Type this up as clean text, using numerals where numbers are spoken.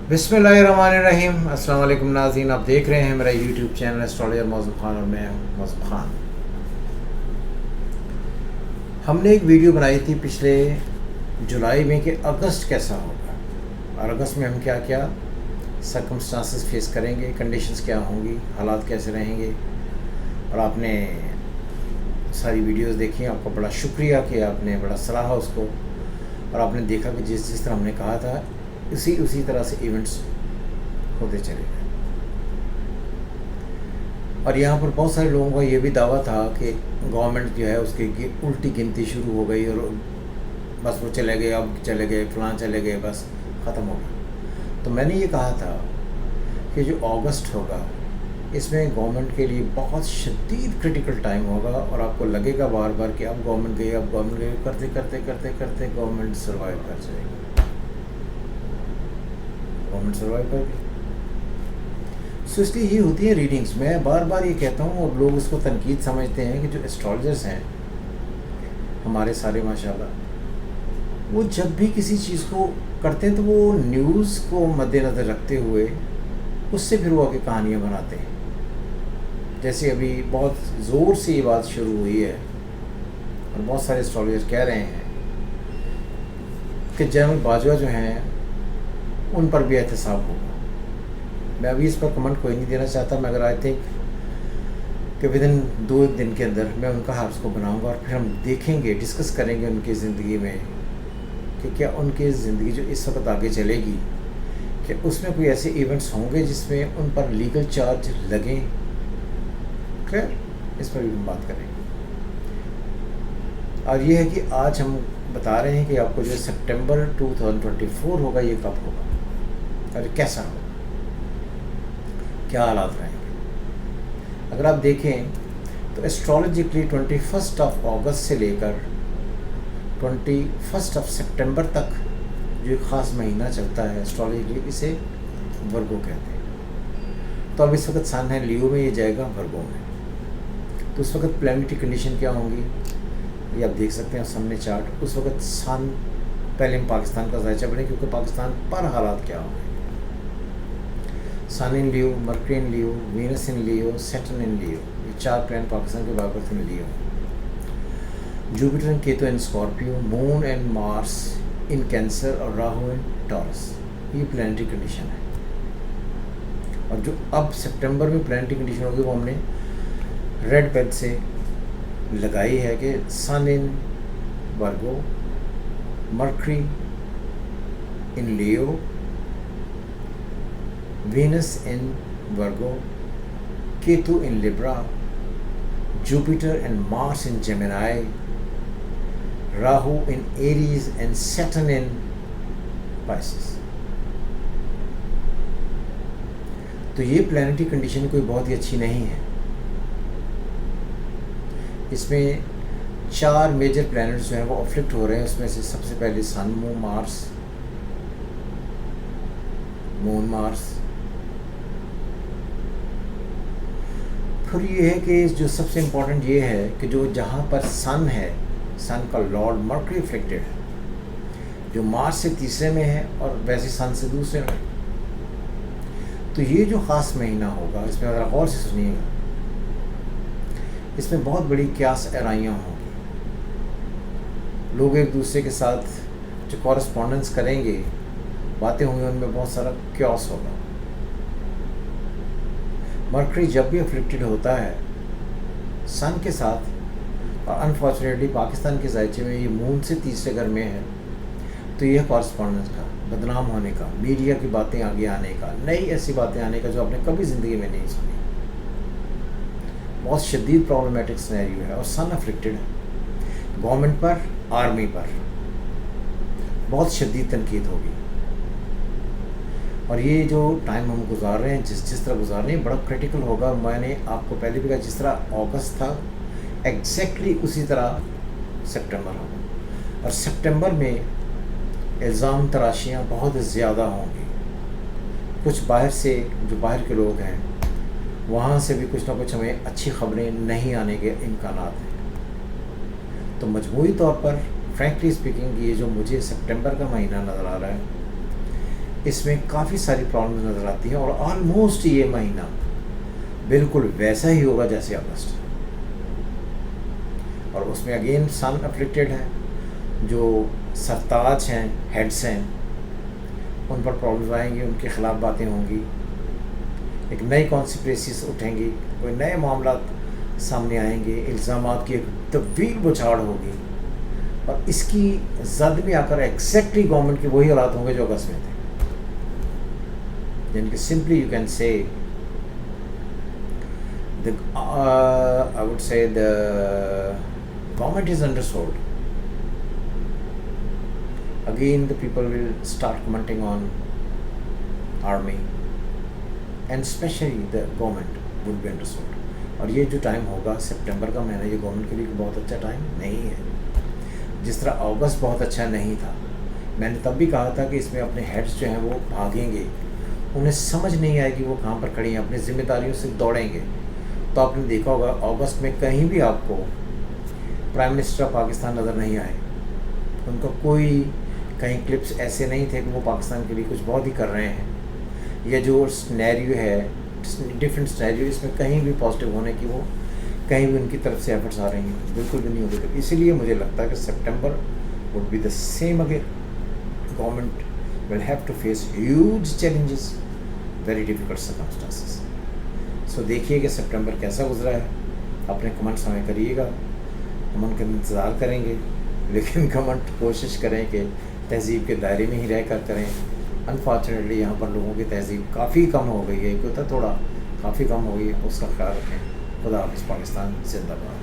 बिस्मिल्लाहिर्रहमानिर्रहीम। अस्सलाम वालेकुम नाज़रीन, आप देख रहे हैं मेरा यूट्यूब चैनल एस्ट्रोलॉजर मौज़ूब खान और मैं हूं मौज़ूब खान। हमने एक वीडियो बनाई थी पिछले जुलाई में कि अगस्त कैसा होगा और अगस्त में हम क्या क्या सर्कमस्टांसेस फेस करेंगे, कंडीशंस क्या होंगी, हालात कैसे रहेंगे। और आपने सारी वीडियोस देखी, आपका बड़ा शुक्रिया कि आपने बड़ा सराहा उसको और आपने देखा कि जिस तरह हमने कहा था उसी तरह से इवेंट्स होते चले गए। और यहाँ पर बहुत सारे लोगों का ये भी दावा था कि गवर्नमेंट जो है उसकी उल्टी गिनती शुरू हो गई और बस वो चले गए, अब चले गए, फलां चले गए, बस ख़त्म हो गया। तो मैंने ये कहा था कि जो अगस्त होगा इसमें गवर्नमेंट के लिए बहुत शदीद क्रिटिकल टाइम होगा और आपको लगेगा बार बार कि अब गवर्नमेंट गई, करते करते करते करते गवर्नमेंट सर्वाइव कर जाएगी, गवर्नमेंट सर्वाइव कर गई। सो इसलिए ये होती है रीडिंग्स। मैं बार बार ये कहता हूँ और लोग उसको तनकीद समझते हैं कि जो एस्ट्रोलॉजर्स हैं हमारे सारे माशाल्लाह, वो जब भी किसी चीज़ को करते हैं तो वो न्यूज़ को मद्देनज़र रखते हुए उससे फिर वो आगे कहानियाँ बनाते हैं। जैसे अभी बहुत ज़ोर से ये बात शुरू हुई है और बहुत सारे एस्ट्रोलॉजर कह रहे हैं कि जनरल बाजवा जो हैं उन पर भी एहतसाब होगा। मैं अभी इस पर कमेंट कोई नहीं देना चाहता, मगर आई थिंक कि विद इन 2 दिन के अंदर मैं उनका हार्स को बनाऊंगा और फिर हम देखेंगे, डिस्कस करेंगे उनकी ज़िंदगी में कि क्या उनकी ज़िंदगी जो इस वक्त आगे चलेगी कि उसमें कोई ऐसे इवेंट्स होंगे जिसमें उन पर लीगल चार्ज लगें। खैर, इस पर भी हम बात करेंगे। और ये है कि आज हम बता रहे हैं कि आपको जो सितंबर 2024 होगा ये कब होगा और कैसा होगा, क्या हालात रहेंगे। अगर आप देखें तो एस्ट्रोलॉजिकली 21 अगस्त से लेकर 21 सितंबर तक जो एक ख़ास महीना चलता है एस्ट्रोलॉजिकली, इसे वर्गो कहते हैं। तो अब इस वक्त सन है लियो में, ये जाएगा वर्गो में। तो उस वक्त प्लैनेटरी कंडीशन क्या होंगी ये आप देख सकते हैं सामने चार्ट। उस वक्त सन, पहले हम पाकिस्तान का जायजा बने क्योंकि पाकिस्तान पर हालात क्या होंगे। Sun in Leo, Mercury in Leo, Venus in Leo, Saturn in Leo, ये 4 प्लैनेट पाकिस्तान के बाबत in Leo. Jupiter and Ketu in Scorpio, Moon and Mars in Cancer और राहु इन टॉरस, ये प्लैनेटरी कंडीशन है। और जो अब सितंबर में प्लैनेटरी कंडीशन होगी वो हमने रेड पेन से लगाई है कि sun in Virgo, Mercury in Leo, Venus in Virgo, Ketu in Libra, Jupiter and Mars in Gemini, Rahu in Aries and Saturn in Pisces. तो ये प्लैनेटरी कंडीशन कोई बहुत ही अच्छी नहीं है। इसमें 4 मेजर प्लैनेट्स जो हैं वो अफ्लिक्ट हो रहे हैं। उसमें से सबसे पहले सन, मून मार्स। फिर ये है कि जो सबसे इम्पोर्टेंट ये है कि जो जहाँ पर सन है, सन का लॉर्ड मर्करी अफ्लिक्टेड है, जो मार्स से तीसरे में है और वैसे सन से दूसरे में। तो ये जो ख़ास महीना होगा इसमें अगर गौर से सुनिएगा, इसमें बहुत बड़ी क्यास एराइयाँ होंगी। लोग एक दूसरे के साथ जो कॉरेस्पॉन्डेंस करेंगे, बातें होंगी, उनमें बहुत सारा क्यास होगा। मर्करी जब भी अफ्लिक्टेड होता है सन के साथ, और अनफॉर्चुनेटली पाकिस्तान के जायचे में ये मून से तीसरे घर में है, तो यह कॉरेस्पॉन्डेंस का, बदनाम होने का, मीडिया की बातें आगे आने का, नई ऐसी बातें आने का जो आपने कभी ज़िंदगी में नहीं सुनी। बहुत शदीद प्रॉब्लमेटिक सिनेरियो है। और सन अफ्लिक्टेड है गवर्नमेंट पर, आर्मी पर बहुत शदीद तनकीद होगी। और ये जो टाइम हम गुजार रहे हैं, जिस तरह गुजार रहे हैं, बड़ा क्रिटिकल होगा। मैंने आपको पहले भी कहा, जिस तरह अगस्त था एग्जैक्टली उसी तरह सितंबर होगा। और सितंबर में इल्ज़ाम तराशियाँ बहुत ज़्यादा होंगी। कुछ बाहर से, जो बाहर के लोग हैं, वहाँ से भी कुछ ना कुछ हमें अच्छी खबरें नहीं आने के इम्कानात हैं। तो मजमूई तौर पर फ्रैंकली स्पीकिंग ये जो मुझे सितंबर का महीना नज़र आ रहा है, اس میں کافی ساری پرابلمز نظر آتی ہیں، اور آلموسٹ یہ مہینہ بالکل ویسا ہی ہوگا جیسے اگست، اور اس میں اگین سن افلیکٹڈ ہے، جو سرتاج ہیں، ہیڈس ہیں، ان پر پرابلمز آئیں گی، ان کے خلاف باتیں ہوں گی، ایک نئی کانسپریسیز اٹھیں گی، کوئی نئے معاملات سامنے آئیں گے، الزامات کی ایک طویل بچھاڑ ہوگی، اور اس کی زد میں آ کر ایگزیکٹلی گورنمنٹ کے وہی حالات ہوں گے جو اگست میں تھے، جن کے simply you can say I would say the government is undersold. Again the people will start commenting on army, and especially the government would be undersold. اور یہ جو ٹائم ہوگا سپٹمبر کا مہینہ، یہ گورنمنٹ کے لیے بہت اچھا ٹائم نہیں ہے، جس طرح اگست بہت اچھا نہیں تھا۔ میں نے تب بھی کہا تھا کہ اس میں اپنے ہیڈس جو ہیں وہ بھاگیں گے، انہیں سمجھ نہیں آئے گی وہ کہاں پر کھڑی ہیں، اپنی ذمہ داریوں سے دوڑیں گے۔ تو آپ نے دیکھا ہوگا اگست میں کہیں بھی آپ کو پرائم منسٹر آف پاکستان نظر نہیں آئے، ان کا کوئی کہیں کلپس ایسے نہیں تھے کہ وہ پاکستان کے لیے کچھ بہت ہی کر رہے ہیں، یا جو سنیریو ہے ڈفرینٹ سنیریو، اس میں کہیں بھی پازیٹیو ہونے کی وہ کہیں بھی ان کی طرف سے ایفرٹس آ رہی ہیں، بالکل بھی نہیں ہوتے۔ تو اسی لیے مجھے لگتا ہے کہ September would be the same again, government will have to face huge challenges, very difficult circumstances. سو دیکھیے کہ سپٹمبر کیسا گزرا ہے، اپنے کمنٹس ہمیں کریے گا، ہم ان کا انتظار کریں گے، لیکن کمنٹ کوشش کریں کہ تہذیب کے دائرے میں ہی رہ کر کریں۔ انفارچونیٹلی یہاں پر لوگوں کی تہذیب کافی کم ہو گئی ہے، ایک ہوتا تھوڑا کافی کم ہو گئی ہے، اس کا خیال رکھیں۔ خدا حافظ، پاکستان زندہ باد۔